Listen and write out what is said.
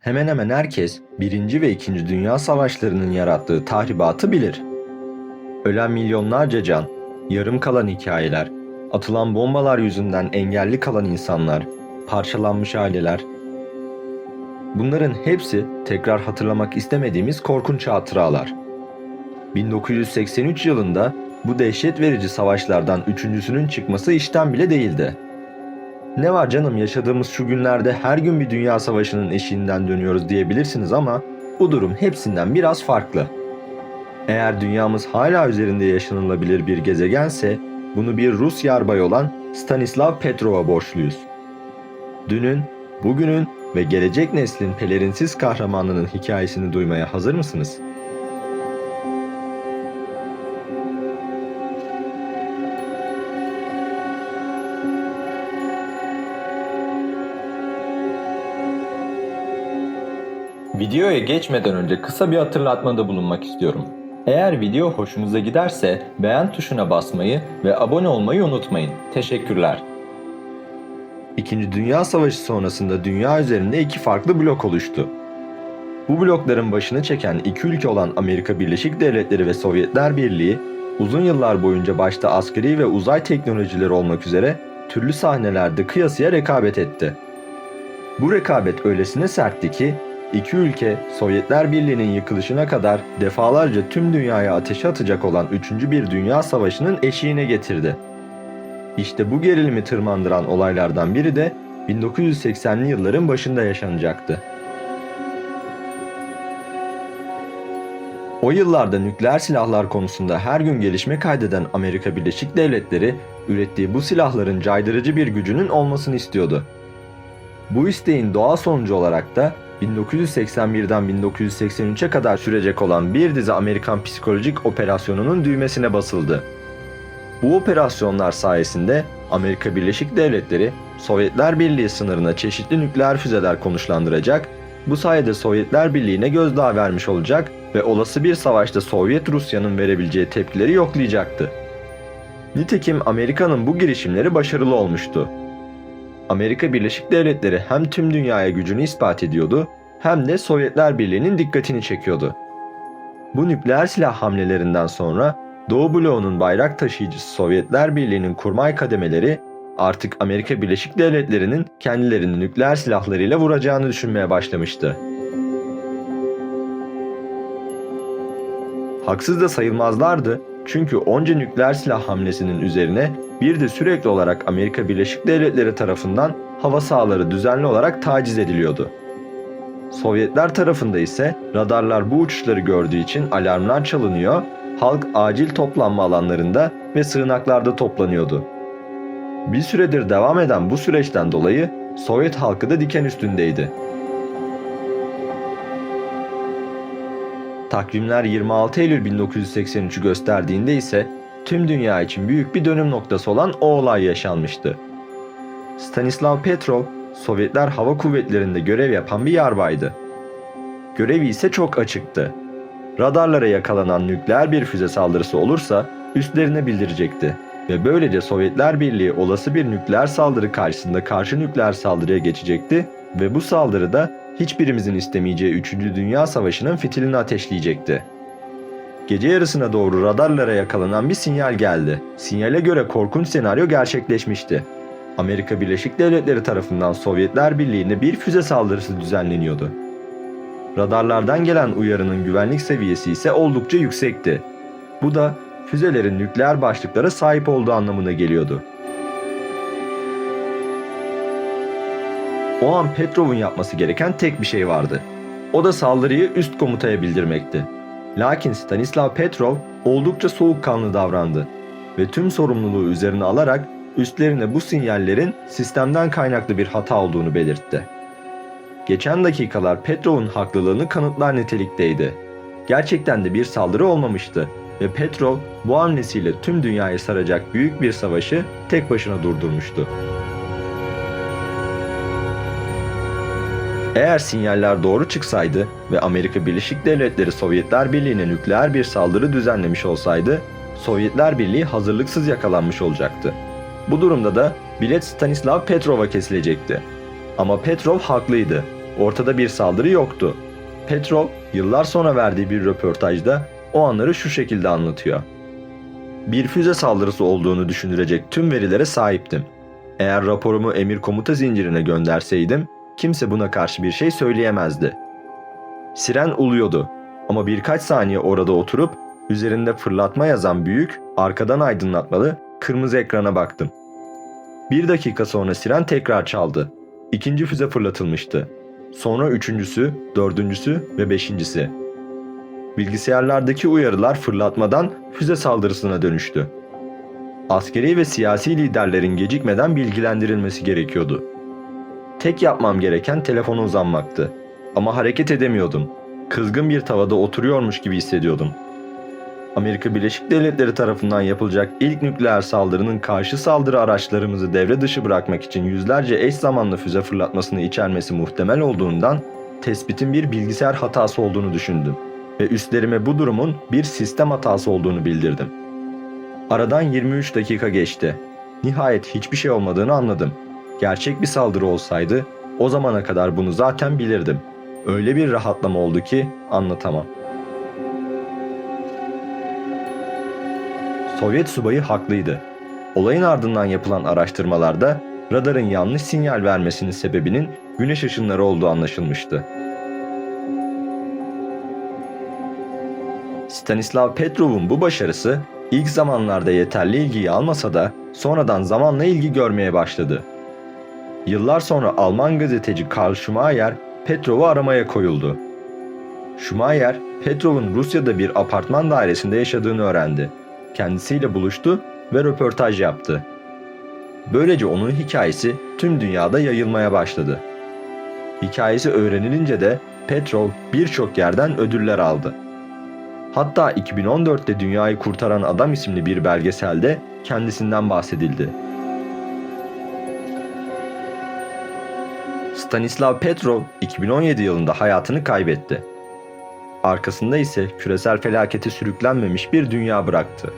Hemen hemen herkes Birinci ve İkinci Dünya Savaşları'nın yarattığı tahribatı bilir. Ölen milyonlarca can, yarım kalan hikayeler, atılan bombalar yüzünden engelli kalan insanlar, parçalanmış aileler. Bunların hepsi tekrar hatırlamak istemediğimiz korkunç hatıralar. 1983 yılında bu dehşet verici savaşlardan üçüncüsünün çıkması işten bile değildi. Ne var canım, yaşadığımız şu günlerde her gün bir dünya savaşının eşiğinden dönüyoruz diyebilirsiniz ama bu durum hepsinden biraz farklı. Eğer dünyamız hala üzerinde yaşanılabilir bir gezegense bunu bir Rus yarbay olan Stanislav Petrov'a borçluyuz. Dünün, bugünün ve gelecek neslin pelerinsiz kahramanının hikayesini duymaya hazır mısınız? Videoya geçmeden önce kısa bir hatırlatmada bulunmak istiyorum. Eğer video hoşunuza giderse beğen tuşuna basmayı ve abone olmayı unutmayın. Teşekkürler. İkinci Dünya Savaşı sonrasında dünya üzerinde iki farklı blok oluştu. Bu blokların başını çeken iki ülke olan Amerika Birleşik Devletleri ve Sovyetler Birliği, uzun yıllar boyunca başta askeri ve uzay teknolojileri olmak üzere türlü sahnelerde kıyasıya rekabet etti. Bu rekabet öylesine sertti ki, İki ülke Sovyetler Birliği'nin yıkılışına kadar defalarca tüm dünyaya ateşe atacak olan 3. bir Dünya Savaşı'nın eşiğine getirdi. İşte bu gerilimi tırmandıran olaylardan biri de 1980'li yılların başında yaşanacaktı. O yıllarda nükleer silahlar konusunda her gün gelişme kaydeden Amerika Birleşik Devletleri, ürettiği bu silahların caydırıcı bir gücünün olmasını istiyordu. Bu isteğin doğal sonucu olarak da 1981'den 1983'e kadar sürecek olan bir dizi Amerikan psikolojik operasyonunun düğmesine basıldı. Bu operasyonlar sayesinde Amerika Birleşik Devletleri, Sovyetler Birliği sınırına çeşitli nükleer füzeler konuşlandıracak, bu sayede Sovyetler Birliği'ne gözdağı vermiş olacak ve olası bir savaşta Sovyet Rusya'nın verebileceği tepkileri yoklayacaktı. Nitekim Amerika'nın bu girişimleri başarılı olmuştu. Amerika Birleşik Devletleri hem tüm dünyaya gücünü ispat ediyordu hem de Sovyetler Birliği'nin dikkatini çekiyordu. Bu nükleer silah hamlelerinden sonra Doğu bloğunun bayrak taşıyıcısı Sovyetler Birliği'nin kurmay kademeleri artık Amerika Birleşik Devletleri'nin kendilerini nükleer silahlarıyla vuracağını düşünmeye başlamıştı. Haksız da sayılmazlardı, çünkü onca nükleer silah hamlesinin üzerine bir de sürekli olarak Amerika Birleşik Devletleri tarafından hava sahaları düzenli olarak taciz ediliyordu. Sovyetler tarafında ise radarlar bu uçuşları gördüğü için alarmlar çalınıyor, halk acil toplanma alanlarında ve sığınaklarda toplanıyordu. Bir süredir devam eden bu süreçten dolayı Sovyet halkı da diken üstündeydi. Takvimler 26 Eylül 1983'ü gösterdiğinde ise tüm dünya için büyük bir dönüm noktası olan o olay yaşanmıştı. Stanislav Petrov, Sovyetler Hava Kuvvetleri'nde görev yapan bir yarbaydı. Görevi ise çok açıktı. Radarlara yakalanan nükleer bir füze saldırısı olursa üstlerine bildirecekti ve böylece Sovyetler Birliği olası bir nükleer saldırı karşısında karşı nükleer saldırıya geçecekti ve bu saldırıda hiçbirimizin istemeyeceği 3. Dünya Savaşı'nın fitilini ateşleyecekti. Gece yarısına doğru radarlara yakalanan bir sinyal geldi. Sinyale göre korkunç senaryo gerçekleşmişti. Amerika Birleşik Devletleri tarafından Sovyetler Birliği'ne bir füze saldırısı düzenleniyordu. Radarlardan gelen uyarının güvenlik seviyesi ise oldukça yüksekti. Bu da füzelerin nükleer başlıklara sahip olduğu anlamına geliyordu. O an Petrov'un yapması gereken tek bir şey vardı. O da saldırıyı üst komutaya bildirmekti. Lakin Stanislav Petrov oldukça soğukkanlı davrandı ve tüm sorumluluğu üzerine alarak üstlerine bu sinyallerin sistemden kaynaklı bir hata olduğunu belirtti. Geçen dakikalar Petrov'un haklılığını kanıtlar nitelikteydi. Gerçekten de bir saldırı olmamıştı ve Petrov bu hamlesiyle tüm dünyayı saracak büyük bir savaşı tek başına durdurmuştu. Eğer sinyaller doğru çıksaydı ve Amerika Birleşik Devletleri Sovyetler Birliği'ne nükleer bir saldırı düzenlemiş olsaydı, Sovyetler Birliği hazırlıksız yakalanmış olacaktı. Bu durumda da bilet Stanislav Petrov'a kesilecekti. Ama Petrov haklıydı. Ortada bir saldırı yoktu. Petrov yıllar sonra verdiği bir röportajda o anları şu şekilde anlatıyor. Bir füze saldırısı olduğunu düşündürecek tüm verilere sahiptim. Eğer raporumu emir komuta zincirine gönderseydim kimse buna karşı bir şey söyleyemezdi. Siren uluyordu ama birkaç saniye orada oturup üzerinde fırlatma yazan büyük, arkadan aydınlatmalı kırmızı ekrana baktım. Bir dakika sonra siren tekrar çaldı. İkinci füze fırlatılmıştı. Sonra üçüncüsü, dördüncüsü ve beşincisi. Bilgisayarlardaki uyarılar fırlatmadan füze saldırısına dönüştü. Askeri ve siyasi liderlerin gecikmeden bilgilendirilmesi gerekiyordu. Tek yapmam gereken telefona uzanmaktı. Ama hareket edemiyordum. Kızgın bir tavada oturuyormuş gibi hissediyordum. Amerika Birleşik Devletleri tarafından yapılacak ilk nükleer saldırının karşı saldırı araçlarımızı devre dışı bırakmak için yüzlerce eş zamanlı füze fırlatmasını içermesi muhtemel olduğundan tespitin bir bilgisayar hatası olduğunu düşündüm ve üstlerime bu durumun bir sistem hatası olduğunu bildirdim. Aradan 23 dakika geçti. Nihayet hiçbir şey olmadığını anladım. Gerçek bir saldırı olsaydı o zamana kadar bunu zaten bilirdim. Öyle bir rahatlama oldu ki anlatamam. Sovyet subayı haklıydı. Olayın ardından yapılan araştırmalarda radarın yanlış sinyal vermesinin sebebinin güneş ışınları olduğu anlaşılmıştı. Stanislav Petrov'un bu başarısı ilk zamanlarda yeterli ilgiyi almasa da sonradan zamanla ilgi görmeye başladı. Yıllar sonra Alman gazeteci Karl Schumacher Petrov'u aramaya koyuldu. Schumacher, Petrov'un Rusya'da bir apartman dairesinde yaşadığını öğrendi. Kendisiyle buluştu ve röportaj yaptı. Böylece onun hikayesi tüm dünyada yayılmaya başladı. Hikayesi öğrenilince de Petrov birçok yerden ödüller aldı. Hatta 2014'te Dünyayı Kurtaran Adam isimli bir belgeselde kendisinden bahsedildi. Stanislav Petrov 2017 yılında hayatını kaybetti. Arkasında ise küresel felakete sürüklenmemiş bir dünya bıraktı.